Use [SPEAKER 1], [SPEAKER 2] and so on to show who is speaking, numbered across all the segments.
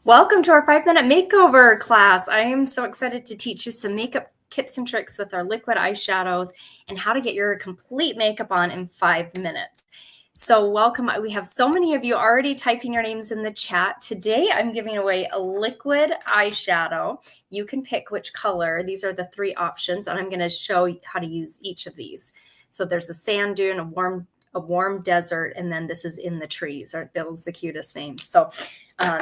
[SPEAKER 1] Welcome to our 5-minute makeover class. I am so excited to teach you some makeup tips and tricks with our liquid eyeshadows and how to get your complete makeup on in 5 minutes. So welcome. We have so many of you already typing your names in the chat. Today, I'm giving away a liquid eyeshadow. You can pick which color. These are the 3 options, and I'm going to show you how to use each of these. So there's a sand dune, a warm desert, and then this is in the trees. Those are the cutest names. So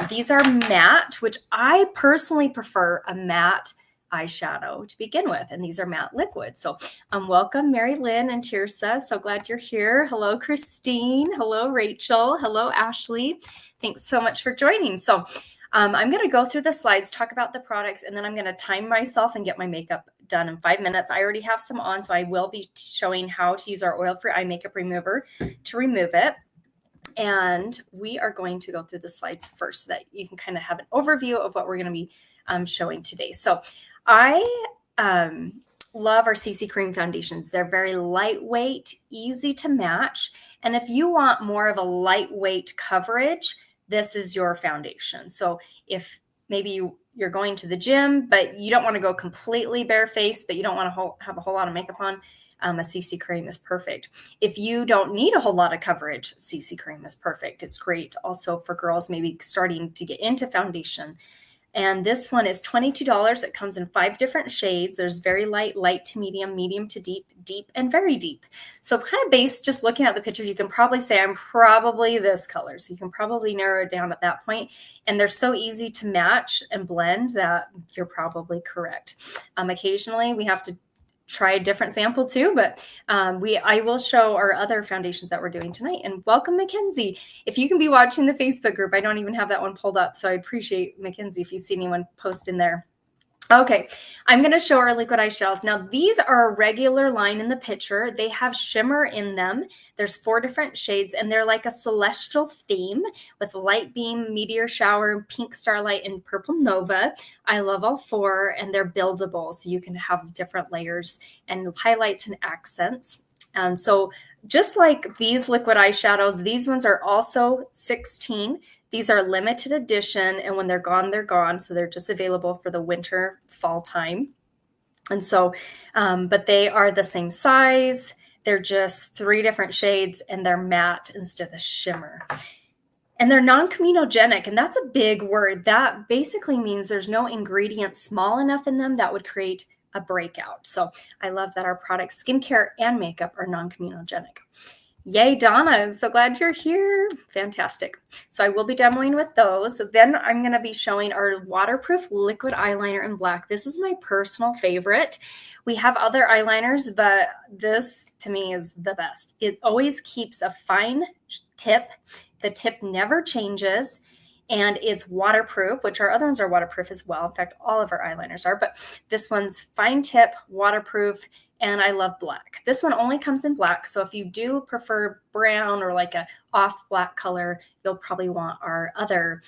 [SPEAKER 1] these are matte, which I personally prefer a matte eyeshadow to begin with, and these are matte liquids. So welcome, Mary Lynn and Tirsa. So glad you're here. Hello, Christine. Hello, Rachel. Hello, Ashley. Thanks so much for joining. So I'm going to go through the slides, talk about the products, and then I'm going to time myself and get my makeup done in 5 minutes. I already have some on, so I will be showing how to use our oil-free eye makeup remover to remove it. And we are going to go through the slides first so that you can kind of have an overview of what we're going to be showing today. So I love our CC Cream foundations. They're very lightweight, easy to match. And if you want more of a lightweight coverage, this is your foundation. So if maybe you're going to the gym, but you don't want to go completely barefaced, but you don't want to have a whole lot of makeup on, a CC cream is perfect. If you don't need a whole lot of coverage, CC cream is perfect. It's great also for girls maybe starting to get into foundation. And this one is $22. It comes in 5 different shades. There's very light, light to medium, medium to deep, deep, and very deep. So kind of based, just looking at the picture, you can probably say I'm probably this color. So you can probably narrow it down at that point. And they're so easy to match and blend that you're probably correct. Occasionally we have to try a different sample too, but I will show our other foundations that we're doing tonight. And welcome, Mackenzie. If you can be watching the Facebook group, I don't even have that one pulled up, so I appreciate, Mackenzie, if you see anyone post in there. Okay, I'm going to show our liquid eyeshadows. Now, these are a regular line in the picture. They have shimmer in them. There's 4 different shades, and they're like a celestial theme with light beam, meteor shower, pink starlight, and purple nova. I love all 4, and they're buildable, so you can have different layers and highlights and accents. And so just like these liquid eyeshadows, these ones are also 16. These are limited edition, and when they're gone, they're gone. So they're just available for the winter, fall time. And so, but they are the same size. They're just 3 different shades, and they're matte instead of shimmer. And they're non-comedogenic, and that's a big word. That basically means there's no ingredient small enough in them that would create a breakout. So I love that our products, skincare and makeup, are non-comedogenic. Yay, Donna. I'm so glad you're here. Fantastic. So I will be demoing with those. Then I'm going to be showing our waterproof liquid eyeliner in black. This is my personal favorite. We have other eyeliners, but this to me is the best. It always keeps a fine tip. The tip never changes. And it's waterproof, which our other ones are waterproof as well. In fact, all of our eyeliners are, but this one's fine tip, waterproof, and I love black. This one only comes in black, so if you do prefer brown or like a off black color, you'll probably want our other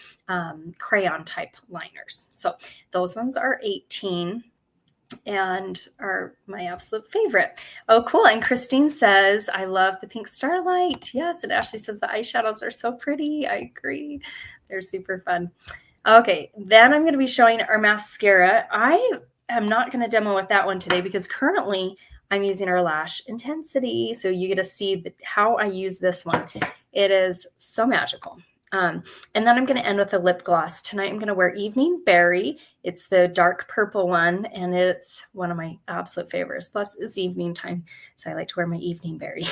[SPEAKER 1] crayon type liners. So those ones are 18 and are my absolute favorite. Oh, cool. And Christine says, I love the pink starlight. Yes. And Ashley says the eyeshadows are so pretty. I agree. They're super fun. Okay. Then I'm going to be showing our mascara. I am not going to demo with that one today because currently I'm using our Lash Intensity. So you get to see how I use this one. It is so magical. And then I'm going to end with a lip gloss. Tonight I'm going to wear Evening Berry. It's the dark purple one, and it's one of my absolute favorites. Plus, it's evening time, so I like to wear my Evening Berry.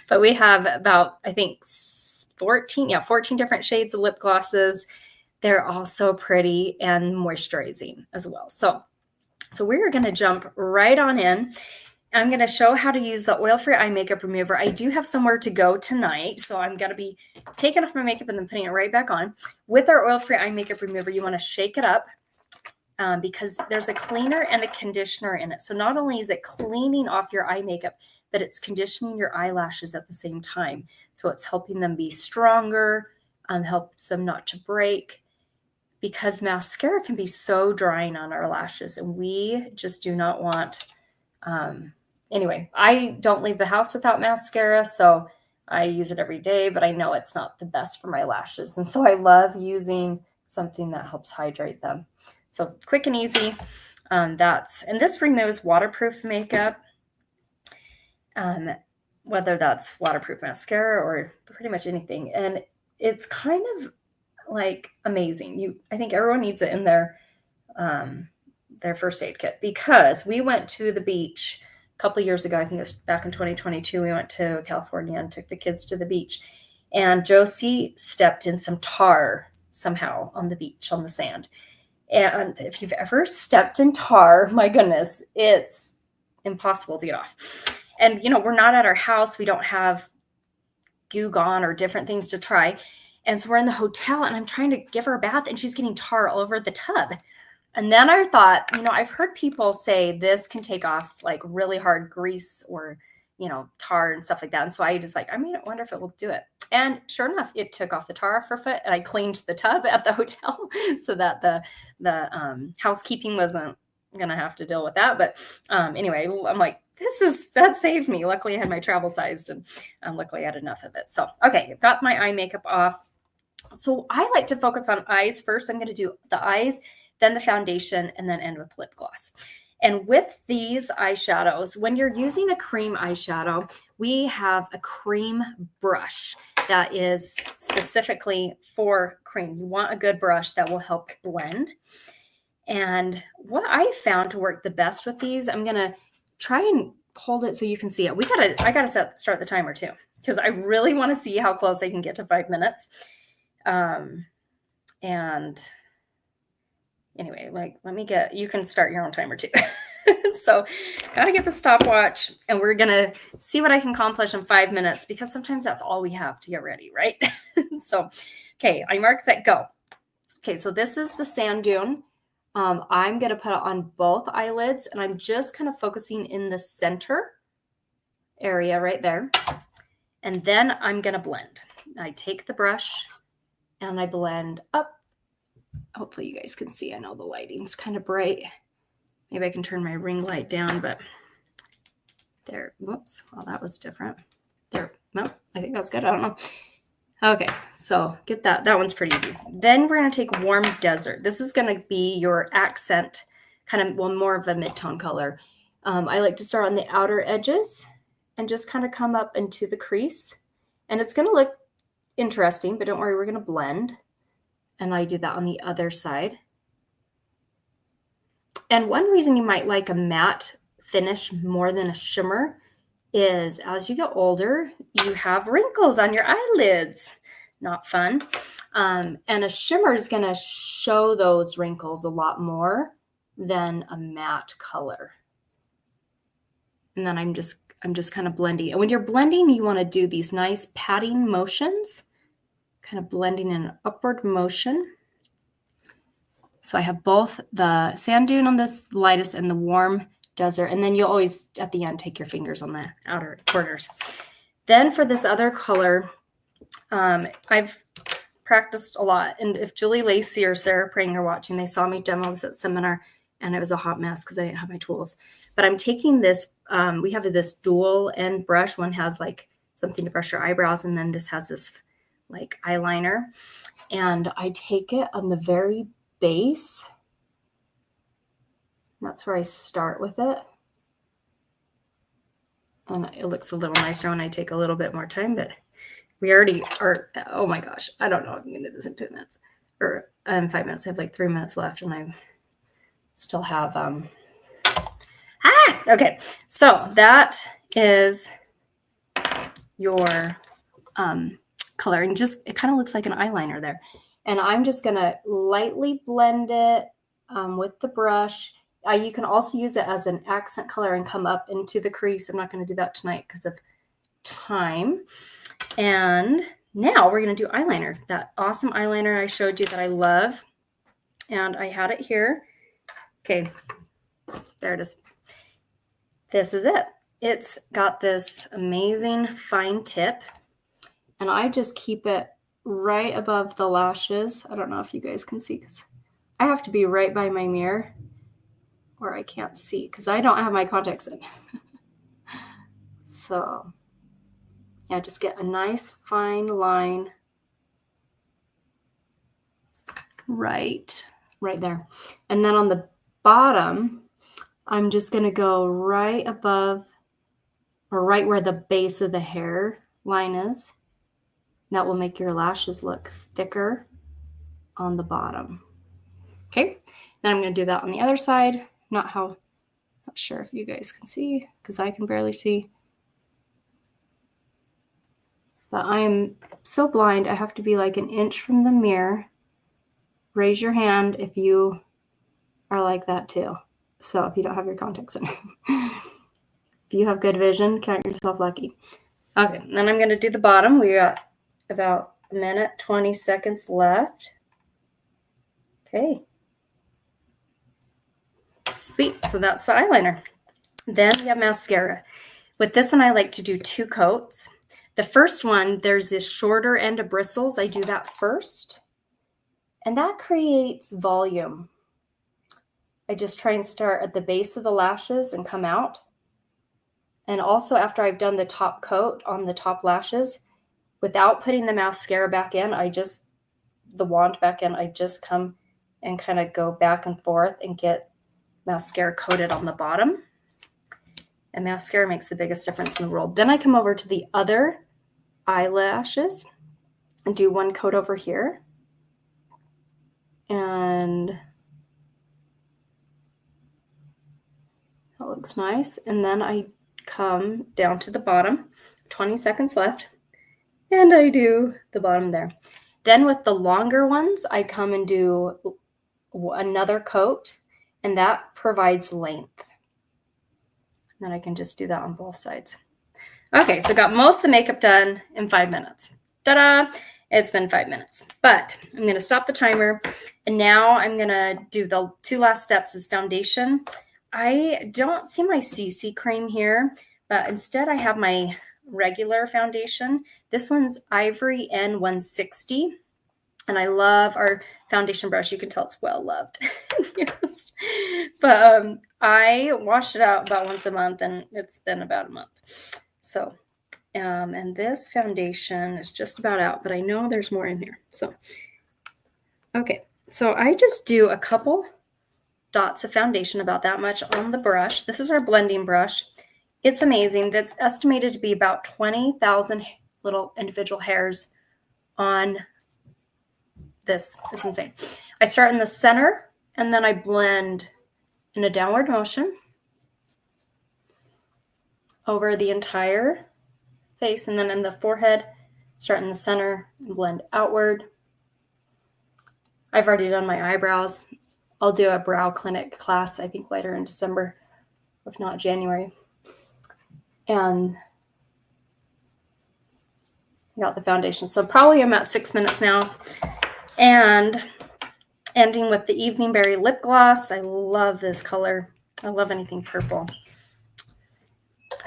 [SPEAKER 1] But we have about, I think, 14 different shades of lip glosses. They're all so pretty and moisturizing as well. So we're going to jump right on in. I'm going to show how to use the oil-free eye makeup remover. I do have somewhere to go tonight, so I'm going to be taking off my makeup and then putting it right back on. With our oil-free eye makeup remover, you want to shake it up because there's a cleaner and a conditioner in it. So not only is it cleaning off your eye makeup, but it's conditioning your eyelashes at the same time. So it's helping them be stronger, helps them not to break, because mascara can be so drying on our lashes, and we just do not want... Anyway, I don't leave the house without mascara, so I use it every day, but I know it's not the best for my lashes. And so I love using something that helps hydrate them. So quick and easy. And this removes waterproof makeup, whether that's waterproof mascara or pretty much anything. And it's kind of like amazing. I think everyone needs it in their first aid kit, because we went to the beach a couple of years ago. I think it was back in 2022. We went to California and took the kids to the beach, and Josie stepped in some tar somehow on the beach, on the sand. And if you've ever stepped in tar, my goodness, it's impossible to get off. And, we're not at our house. We don't have Goo Gone or different things to try. And so we're in the hotel, and I'm trying to give her a bath, and she's getting tar all over the tub. And then I thought, I've heard people say this can take off like really hard grease or, tar and stuff like that. And so I just I wonder if it will do it. And sure enough, it took off the tar off her foot, and I cleaned the tub at the hotel so that the housekeeping wasn't going to have to deal with that. But anyway, I'm like, that saved me. Luckily I had my travel sized, and luckily I had enough of it. So, okay, I've got my eye makeup off. So I like to focus on eyes first. I'm going to do the eyes, then the foundation, and then end with lip gloss. And with these eyeshadows, when you're using a cream eyeshadow, we have a cream brush that is specifically for cream. You want a good brush that will help blend. And what I found to work the best with these, I'm going to try and hold it so you can see it. I got to start the timer too, because I really want to see how close I can get to 5 minutes. And anyway, you can start your own timer too. So got to get the stopwatch, and we're going to see what I can accomplish in 5 minutes, because sometimes that's all we have to get ready, right? So, okay, eye mark, set, go. Okay, so this is the sand dune. I'm going to put it on both eyelids, and I'm just kind of focusing in the center area right there. And then I'm going to blend. I take the brush and I blend up. Hopefully you guys can see. I know the lighting's kind of bright. Maybe I can turn my ring light down, but there. Whoops. Well, that was different. There. No, I think that's good. I don't know. Okay, so get that. That one's pretty easy. Then we're going to take Warm Desert. This is going to be your accent, kind of, more of a mid-tone color. I like to start on the outer edges and just kind of come up into the crease. And it's going to look interesting, but don't worry, we're going to blend. And I do that on the other side. And one reason you might like a matte finish more than a shimmer is as you get older, you have wrinkles on your eyelids. Not fun. And a shimmer is going to show those wrinkles a lot more than a matte color. And then I'm just kind of blending. And when you're blending, you want to do these nice patting motions, kind of blending in an upward motion. So I have both the sand dune on this lightest and the Warm Desert. And then you'll always, at the end, take your fingers on the outer corners. Then for this other color, I've practiced a lot. And if Julie Lacey or Sarah Prang are watching, they saw me demo this at seminar, and it was a hot mess because I didn't have my tools. But I'm taking this, we have this dual end brush. One has like something to brush your eyebrows, and then this has this like eyeliner. And I take it on the very base. That's where I start with it. And it looks a little nicer when I take a little bit more time, but we already are, oh my gosh, I don't know if I'm going to do this in 2 minutes or 5 minutes. I have like 3 minutes left, and I still have, okay. So that is your color, and just, it kind of looks like an eyeliner there. And I'm just going to lightly blend it with the brush. You can also use it as an accent color and come up into the crease. I'm not going to do that tonight because of time. And now we're going to do eyeliner, that awesome eyeliner I showed you that I love. And I had it here. Okay, there it is. This is it. It's got this amazing fine tip, and I just keep it right above the lashes. I don't know if you guys can see because I have to be right by my mirror or I can't see because I don't have my contacts in. So yeah, just get a nice fine line right there. And then on the bottom, I'm just going to go right above or right where the base of the hair line is. That will make your lashes look thicker on the bottom. Okay, then I'm going to do that on the other side. Not sure if you guys can see because I can barely see. But I'm so blind, I have to be like an inch from the mirror. Raise your hand if you are like that too. So if you don't have your contacts in. If you have good vision, count yourself lucky. Okay, then I'm going to do the bottom. We got about a minute, 20 seconds left. Okay. Sweet. So that's the eyeliner. Then we have mascara. With this one, I like to do 2 coats. The first one, there's this shorter end of bristles. I do that first. And that creates volume. I just try and start at the base of the lashes and come out. And also after I've done the top coat on the top lashes, without putting the mascara back in, the wand back in, I just come and kind of go back and forth and get mascara coated on the bottom. And mascara makes the biggest difference in the world. Then I come over to the other eyelashes and do 1 coat over here. And that looks nice. And then I come down to the bottom, 20 seconds left, and I do the bottom there. Then with the longer ones, I come and do another coat, and that provides length. Then I can just do that on both sides. Okay, so got most of the makeup done in 5 minutes. Ta-da! It's been 5 minutes, but I'm going to stop the timer. And now I'm going to do the 2 last steps is foundation. I don't see my CC cream here, but instead I have my regular foundation. This one's Ivory N160. And I love our foundation brush. You can tell it's well loved. Yes. But I wash it out about once a month, and it's been about a month. So, and this foundation is just about out, but I know there's more in here. So, okay. So I just do a couple dots of foundation, about that much on the brush. This is our blending brush. It's amazing. That's estimated to be about 20,000 little individual hairs on this. It's insane. I start in the center and then I blend in a downward motion over the entire face, and then in the forehead, start in the center and blend outward. I've already done my eyebrows. I'll do a brow clinic class, I think later in December, if not January. And I got the foundation. So probably I'm at 6 minutes now. And ending with the Evening Berry lip gloss. I love this color. I love anything purple.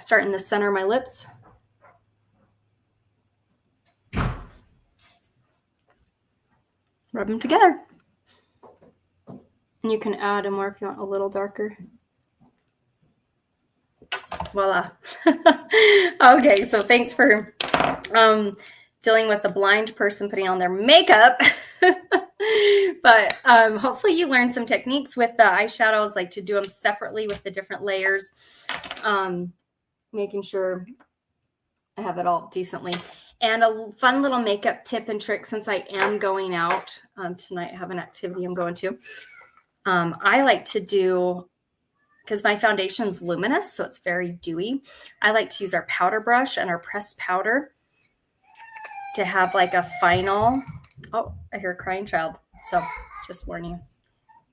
[SPEAKER 1] Start in the center of my lips. Rub them together. And you can add more if you want a little darker. Voila. Okay, so thanks for dealing with the blind person putting on their makeup. But hopefully you learned some techniques with the eyeshadows, like to do them separately with the different layers, making sure I have it all decently. And a fun little makeup tip and trick, since I am going out tonight, I have an activity I'm going to. I like to do, because my foundation's luminous, so it's very dewy, I like to use our powder brush and our pressed powder to have like a final, oh, I hear a crying child. So just warn you. You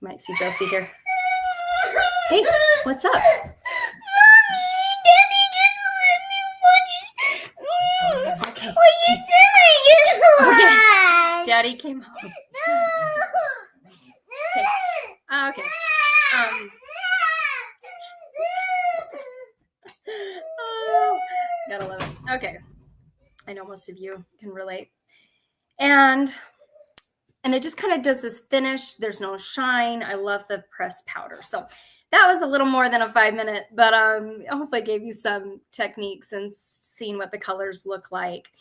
[SPEAKER 1] might see Josie here. Hey, what's up?
[SPEAKER 2] Mommy, Daddy just
[SPEAKER 1] Okay.
[SPEAKER 2] what you saying?
[SPEAKER 1] Okay. Daddy came home. Okay. Okay. Oh, gotta love it. Okay. I know most of you can relate. And it just kind of does this finish. There's no shine. I love the pressed powder. So that was a little more than a 5-minute, but hopefully I gave you some techniques and seeing what the colors look like.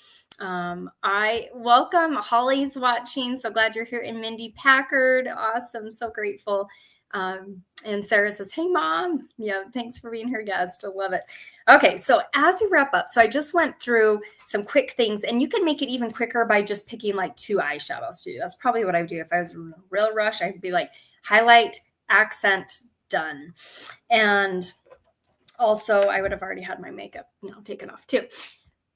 [SPEAKER 1] I welcome Holly's watching. So glad you're here. And Mindy Packard. Awesome. So grateful. And Sarah says, hey, Mom. Yeah, thanks for being her guest. I love it. Okay, so as we wrap up, so I just went through some quick things, and you can make it even quicker by just picking like 2 eyeshadows to do. That's probably what I would do. If I was in a real rush, I'd be like highlight, accent, done. And also I would have already had my makeup, taken off too.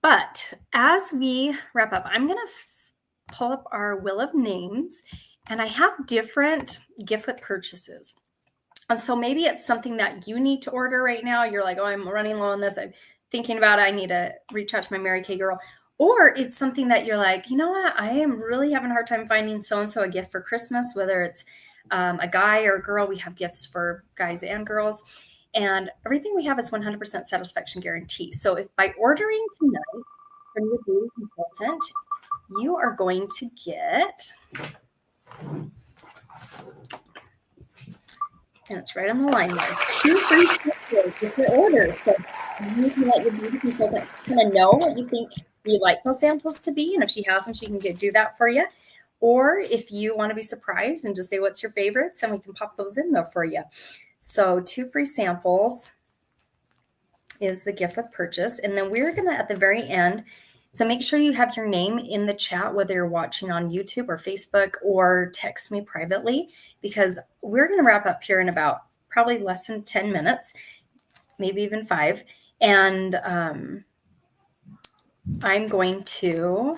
[SPEAKER 1] But as we wrap up, I'm going to pull up our Wheel of Names, and I have different gift with purchases. And so maybe it's something that you need to order right now. You're like, oh, I'm running low on this. I'm thinking about it. I need to reach out to my Mary Kay girl. Or it's something that you're like, you know what? I am really having a hard time finding so-and-so a gift for Christmas, whether it's a guy or a girl. We have gifts for guys and girls. And everything we have is 100% satisfaction guarantee. So if by ordering tonight from your beauty consultant, you are going to get, and it's right on the line there, 2 free samples with your order. So you can let your beauty consultant kind of know what you think you like those samples to be. And if she has them, she can do that for you. Or if you want to be surprised and just say, what's your favorites? And we can pop those in there for you. So 2 free samples is the gift with purchase. And then we're going to, at the very end, so make sure you have your name in the chat, whether you're watching on YouTube or Facebook, or text me privately, because we're going to wrap up here in about probably less than 10 minutes, maybe even 5. And I'm going to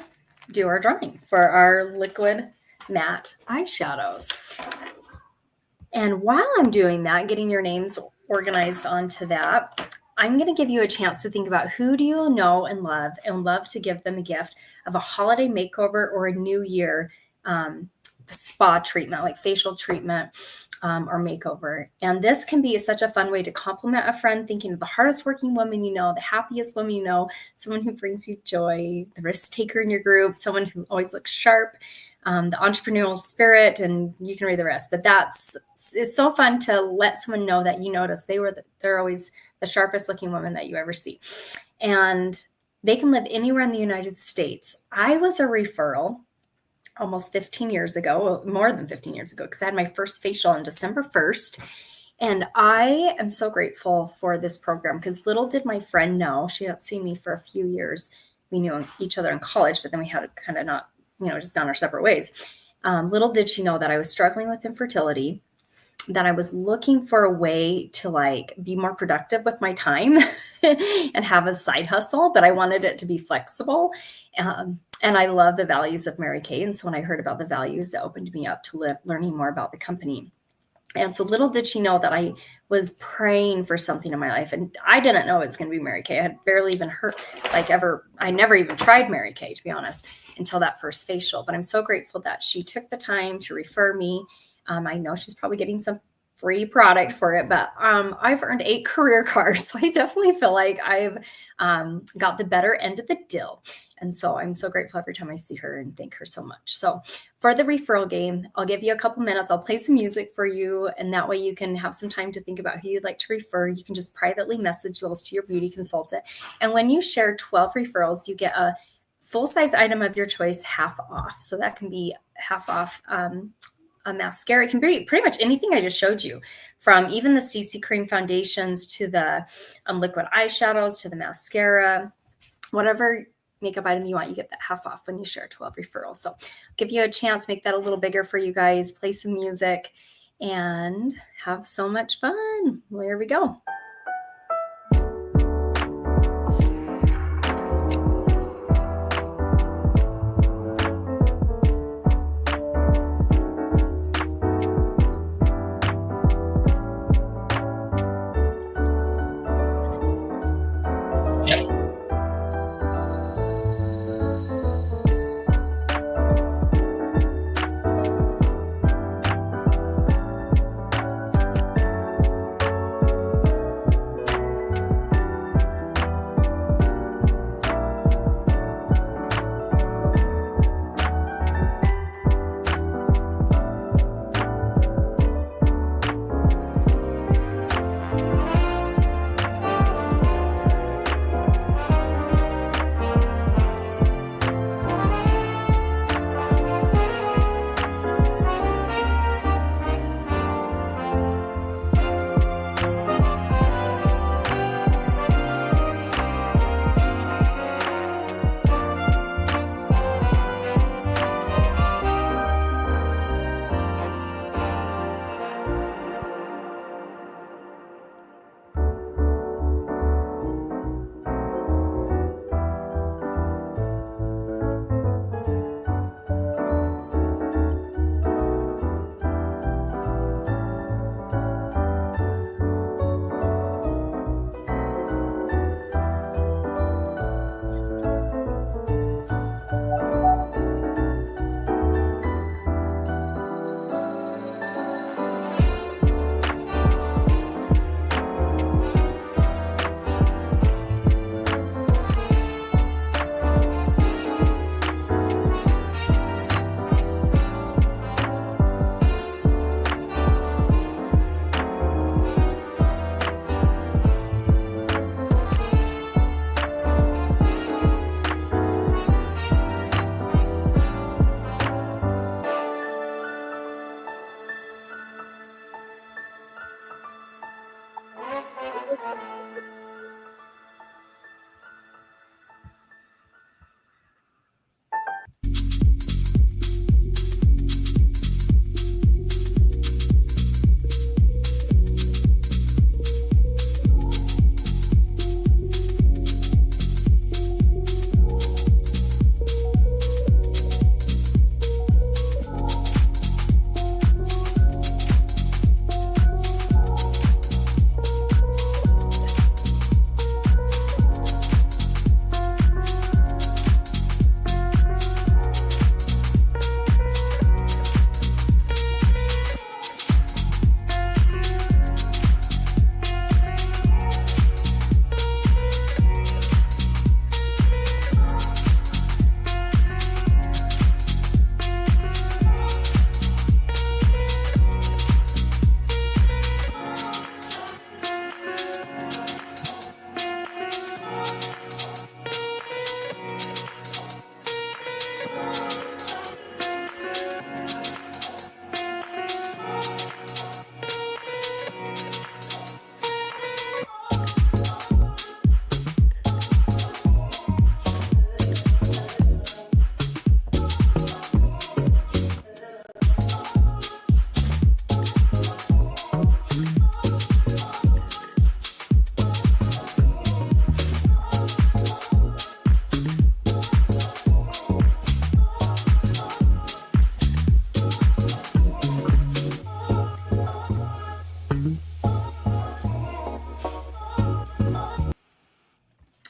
[SPEAKER 1] do our drawing for our liquid matte eyeshadows. And while I'm doing that, getting your names organized onto that, I'm going to give you a chance to think about who do you know and love to give them a gift of a holiday makeover or a new year spa treatment, like facial treatment or makeover. And this can be such a fun way to compliment a friend, thinking of the hardest working woman you know, the happiest woman you know, someone who brings you joy, the risk taker in your group, someone who always looks sharp, the entrepreneurial spirit, and you can read the rest. But it's so fun to let someone know that you notice they're always the sharpest looking woman that you ever see. And they can live anywhere in the United States. I was a referral almost 15 years ago, more than 15 years ago, because I had my first facial on December 1st. And I am so grateful for this program, because little did my friend know, she hadn't seen me for a few years. We knew each other in college, but then we had kind of not, just gone our separate ways. Little did she know that I was struggling with infertility, that I was looking for a way to be more productive with my time and have a side hustle, but I wanted it to be flexible. And I love the values of Mary Kay. And so when I heard about the values, it opened me up to learning more about the company. And so little did she know that I was praying for something in my life. And I didn't know it was going to be Mary Kay. I had barely even heard, I never even tried Mary Kay, to be honest, until that first facial. But I'm so grateful that she took the time to refer me. I know she's probably getting some free product for it, but I've earned 8 career cards. So I definitely feel like I've got the better end of the deal. And so I'm so grateful every time I see her and thank her so much. So for the referral game, I'll give you a couple minutes. I'll play some music for you. And that way you can have some time to think about who you'd like to refer. You can just privately message those to your beauty consultant. And when you share 12 referrals, you get a full-size item of your choice half off. So that can be half off a mascara. It can be pretty much anything I just showed you, from even the CC cream foundations to the liquid eyeshadows to the mascara, whatever makeup item you want, you get that half off when you share 12 referrals. So I'll give you a chance, make that a little bigger for you guys, play some music, and have so much fun. Well, here we go.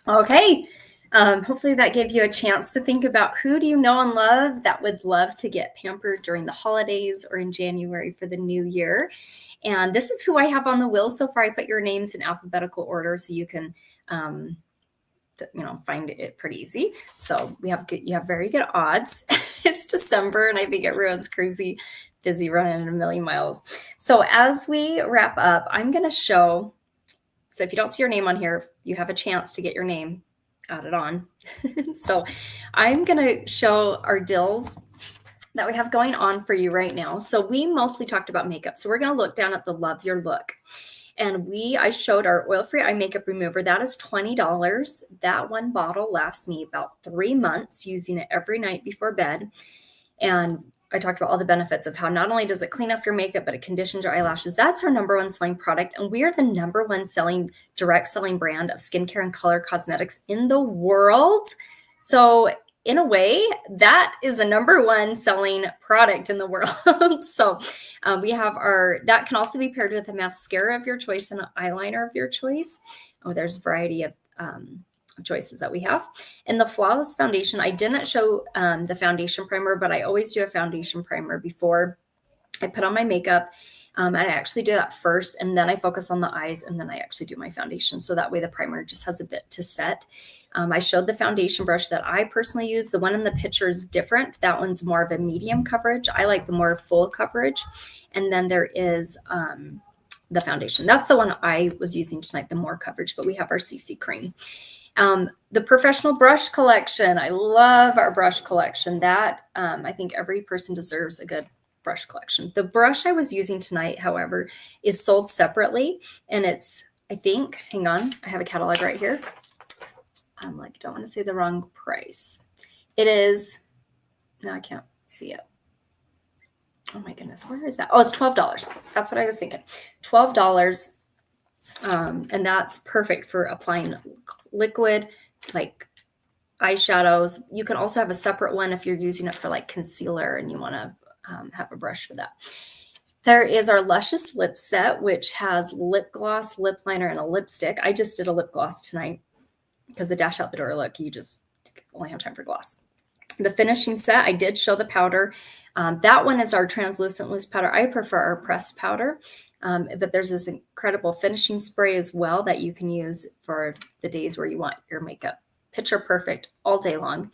[SPEAKER 1] Okay. Hopefully that gave you a chance to think about who do you know and love that would love to get pampered during the holidays or in January for the new year. And this is who I have on the wheel so far. I put your names in alphabetical order so you can find it pretty easy. So you have very good odds. It's December and I think everyone's crazy busy running a million miles. So as we wrap up, I'm going to show. So if you don't see your name on here, you have a chance to get your name added on. So I'm going to show our deals that we have going on for you right now. So we mostly talked about makeup. So we're going to look down at the Love Your Look. And I showed our oil-free eye makeup remover. That is $20. That one bottle lasts me about 3 months, using it every night before bed. And I talked about all the benefits of how not only does it clean up your makeup, but it conditions your eyelashes. That's our number one selling product. And we are the number one direct selling brand of skincare and color cosmetics in the world. So in a way, that is the number one selling product in the world. So we have that can also be paired with a mascara of your choice and an eyeliner of your choice. Oh, there's a variety of choices that we have. And the Flawless Foundation, I didn't show the foundation primer, but I always do a foundation primer before I put on my makeup. And I actually do that first, and then I focus on the eyes, and then I actually do my foundation. So that way the primer just has a bit to set. I showed the foundation brush that I personally use. The one in the picture is different. That one's more of a medium coverage. I like the more full coverage. And then there is the foundation. That's the one I was using tonight, the more coverage, but we have our CC cream. The professional brush collection. I love our brush collection. That I think every person deserves a good brush collection. The brush I was using tonight, however, is sold separately, and it's, I think, hang on, I have a catalog right here. I'm like, don't want to say the wrong price. It is, no, I can't see it. Oh my goodness, where is that? Oh, it's $12. That's what I was thinking. $12. And that's perfect for applying liquid, like eyeshadows. You can also have a separate one if you're using it for like concealer and you want to have a brush for that. There is our Luscious Lip Set, which has lip gloss, lip liner, and a lipstick. I just did a lip gloss tonight because the Dash Out the Door look, you just only have time for gloss. The finishing set, I did show the powder. That one is our translucent loose powder. I prefer our pressed powder, but there's this incredible finishing spray as well that you can use for the days where you want your makeup picture perfect all day long.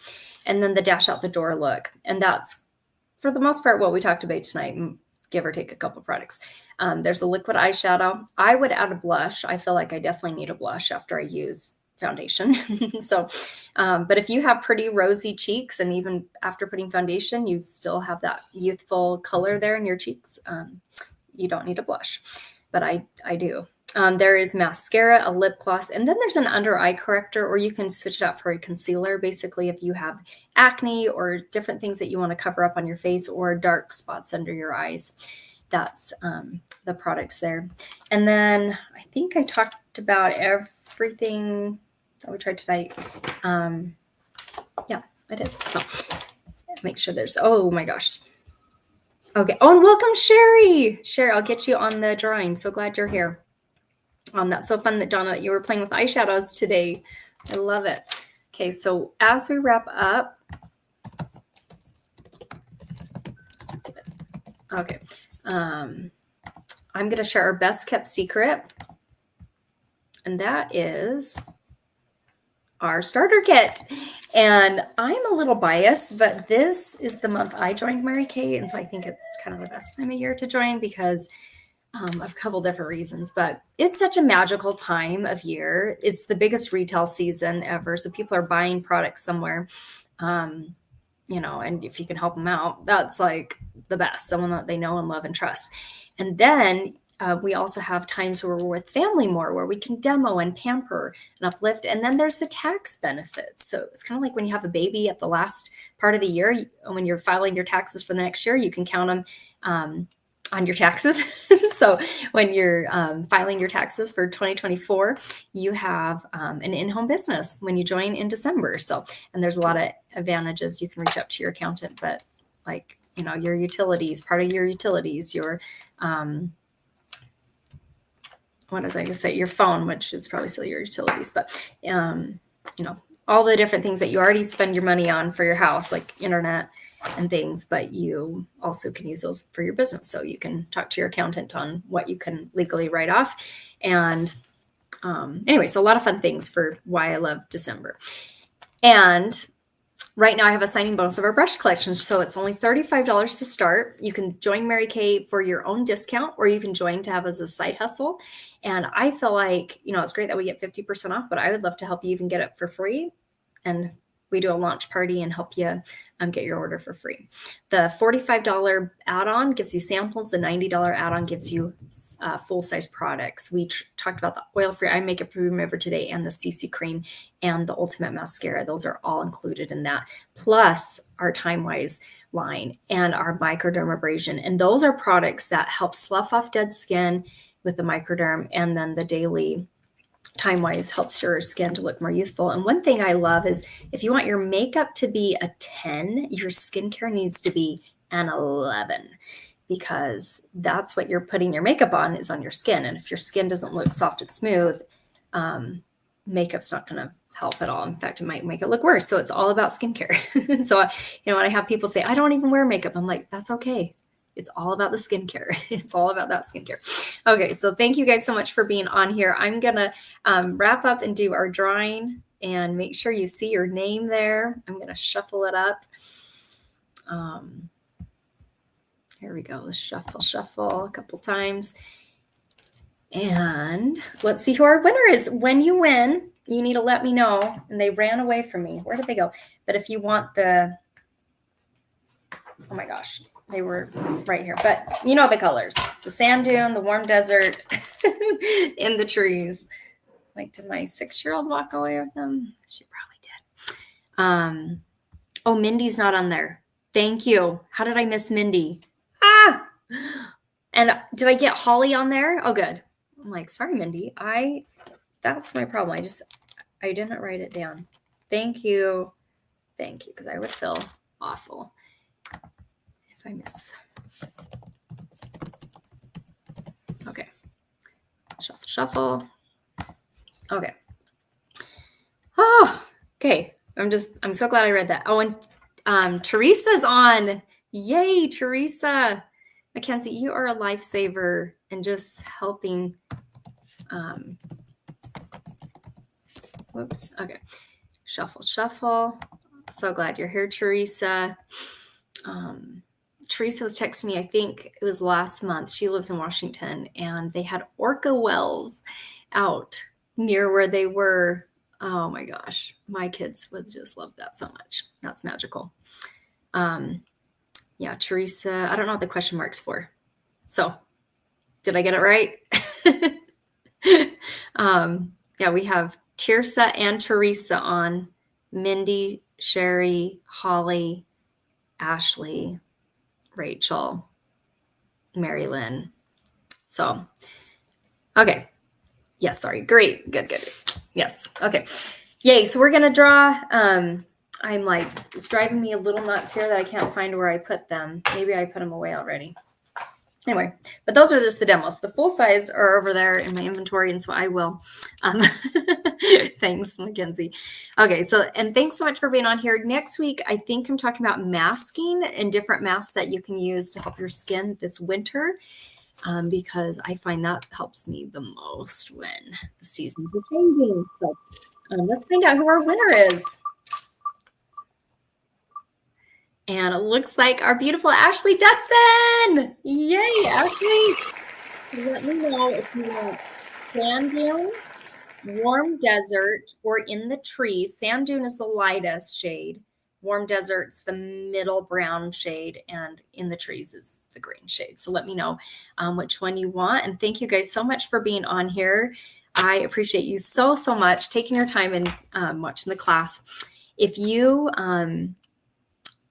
[SPEAKER 1] And then the Dash Out the Door look. And that's, for the most part, what we talked about tonight, give or take a couple products. There's a liquid eyeshadow. I would add a blush. I feel like I definitely need a blush after I use foundation. So, but if you have pretty rosy cheeks and even after putting foundation, you still have that youthful color there in your cheeks, you don't need a blush, but I do. There is mascara, a lip gloss, and then there's an under eye corrector, or you can switch it out for a concealer. Basically, if you have acne or different things that you want to cover up on your face or dark spots under your eyes, that's the products there. And then I think I talked about everything that we tried tonight. Yeah, I did. So make sure there's, oh my gosh. Okay. Oh, and welcome, Sherry. Sherry, I'll get you on the drawing. So glad you're here. That's so fun that, Donna, that you were playing with eyeshadows today. I love it. Okay, so as we wrap up, okay, I'm going to share our best kept secret, and that is our starter kit. And I'm a little biased, but this is the month I joined Mary Kay, and so I think it's kind of the best time of year to join because of a couple different reasons, but it's such a magical time of year. It's the biggest retail season ever. So people are buying products somewhere, and if you can help them out, that's like the best, someone that they know and love and trust. And then we also have times where we're with family more, where we can demo and pamper and uplift. And then there's the tax benefits. So it's kind of like when you have a baby at the last part of the year, when you're filing your taxes for the next year, you can count them on your taxes. So when you're filing your taxes for 2024, you have an in-home business when you join in December. So, and there's a lot of advantages. You can reach out to your accountant, but like, your utilities, part of your utilities, your, what was I going to say? Your phone, which is probably still your utilities, but all the different things that you already spend your money on for your house, like internet and things, but you also can use those for your business. So you can talk to your accountant on what you can legally write off. And anyway, so a lot of fun things for why I love December. And right now I have a signing bonus of our brush collection. So it's only $35 to start. You can join Mary Kay for your own discount, or you can join to have as a side hustle. And I feel like, it's great that we get 50% off, but I would love to help you even get it for free. And we do a launch party and help you get your order for free. The $45 add-on gives you samples. The $90 add-on gives you full-size products. We talked about the oil-free eye makeup remover today, and the CC cream and the ultimate mascara. Those are all included in that, plus our Time-Wise line and our microdermabrasion. And those are products that help slough off dead skin with the microderm, and then the daily Time-Wise helps your skin to look more youthful. And one thing I love is if you want your makeup to be a 10, your skincare needs to be an 11, because that's what you're putting your makeup on, is on your skin. And if your skin doesn't look soft and smooth, makeup's not going to help at all. In fact, it might make it look worse. So it's all about skincare. So, when I have people say, I don't even wear makeup, I'm like, that's okay. It's all about the skincare. It's all about that skincare. Okay, so thank you guys so much for being on here. I'm going to wrap up and do our drawing, and make sure you see your name there. I'm going to shuffle it up. Here we go. Let's shuffle a couple times. And let's see who our winner is. When you win, you need to let me know. And they ran away from me. Where did they go? But if you want oh my gosh. They were right here, but the colors, the sand dune, the warm desert, in the trees. Like, did my 6-year-old walk away with them? She probably did. Oh, Mindy's not on there. Thank you. How did I miss Mindy? And did I get Holly on there? Oh, good. I'm like, sorry, Mindy. That's my problem. I didn't write it down. Thank you. Because I would feel awful I miss. Okay. Shuffle. Okay. Oh, okay. I'm so glad I read that. Oh, and Teresa's on. Yay, Teresa. Mackenzie, you are a lifesaver and just helping. Whoops. Okay. Shuffle. So glad you're here, Teresa. Teresa was texting me, I think it was last month. She lives in Washington, and they had orca wells out near where they were. Oh my gosh. My kids would just love that so much. That's magical. Yeah, Teresa, I don't know what the question mark's for. So did I get it right? Yeah, we have Tirsa and Teresa on. Mindy, Sherry, Holly, Ashley, Rachel, Mary Lynn. So, okay. Yes, sorry. Great. Good. Yes. Okay. Yay. So we're going to draw. I'm like, it's driving me a little nuts here that I can't find where I put them. Maybe I put them away already. Anyway, but those are just the demos. The full size are over there in my inventory, and so I will. Thanks, Mackenzie. Okay, and thanks so much for being on here. Next week, I think I'm talking about masking and different masks that you can use to help your skin this winter, because I find that helps me the most when the seasons are changing. So let's find out who our winner is. And it looks like our beautiful Ashley Dutson. Yay, Ashley. Let me know if you want sand dune, warm desert, or in the trees. Sand dune is the lightest shade. Warm desert's the middle brown shade, and in the trees is the green shade. So let me know which one you want. And thank you guys so much for being on here. I appreciate you so much taking your time and watching the class. If you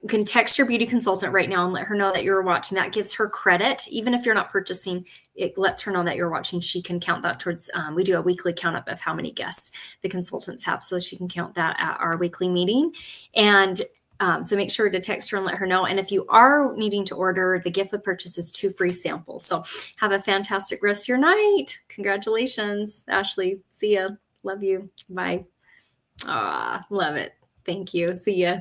[SPEAKER 1] can text your beauty consultant right now and let her know that you're watching. That gives her credit. Even if you're not purchasing, it lets her know that you're watching. She can count that towards, we do a weekly count up of how many guests the consultants have, so she can count that at our weekly meeting. And so make sure to text her and let her know. And if you are needing to order, the gift with purchase is 2 free samples. So have a fantastic rest of your night. Congratulations, Ashley. See ya. Love you. Bye. Aw, love it. Thank you. See ya.